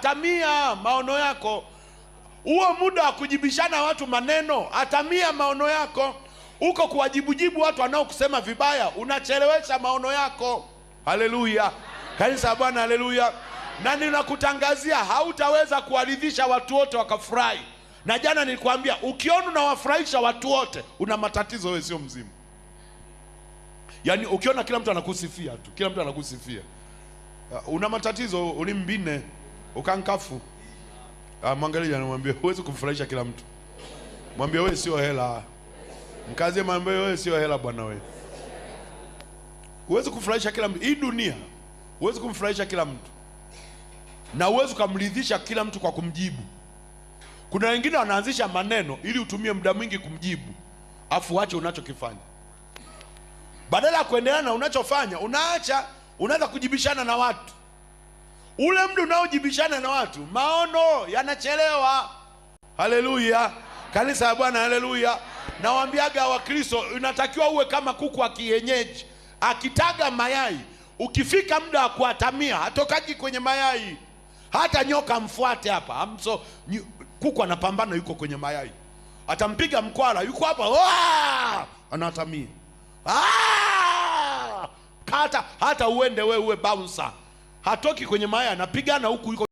atamia maono yako. Huo muda wa kujibishana watu maneno, atamia maono yako. Uko kuwajibujibu watu wanaokusema vibaya, unachelewesha maono yako. Haleluya, kanisa la Bwana, haleluya. Na ninakutangazia hautaweza kuwaridhisha watu wote wakafurahi. Na jana nilikwambia, ukiona unawafurahisha watu wote, una matatizo, wewe sio mzima. Yaani ukiona kila mtu anakusifia tu, kila mtu anakusifia, una matatizo, ulimbine, ukankafu. Mwangalie, anamwambia huwezi kumfurahisha kila mtu. Mwambie wewe sio hela. Mkazie, mwambie wewe sio hela bwana wewe. Huwezi kumfurahisha kila mtu. Hii dunia huwezi kumfurahisha kila mtu. Na huwezi kumridhisha kila mtu kwa kumjibu. Kuna wengine wanaanzisha maneno ili utumie muda mwingi kumjibu, afu ache unachokifanya. Badala ya kuendelea na unachofanya, unaanza kujibishana na watu. Ule mdu unaojibishana na watu, maono yanachelewa. Haleluya, kanisa la Bwana, haleluya. Nawaambiaga Wakristo, unatakiwa uwe kama kuku wa kienyeji. Akitaga mayai, ukifika muda wa kuatamia, hatokaji kwenye mayai. Hata nyoka mfuate hapa. Kuku anapambana, yuko kwenye mayai. Atampiga mkwala, yuko hapa, anatamia. Hata uende wewe bouncer, hatoki kwenye mayai, anapigana huku yuko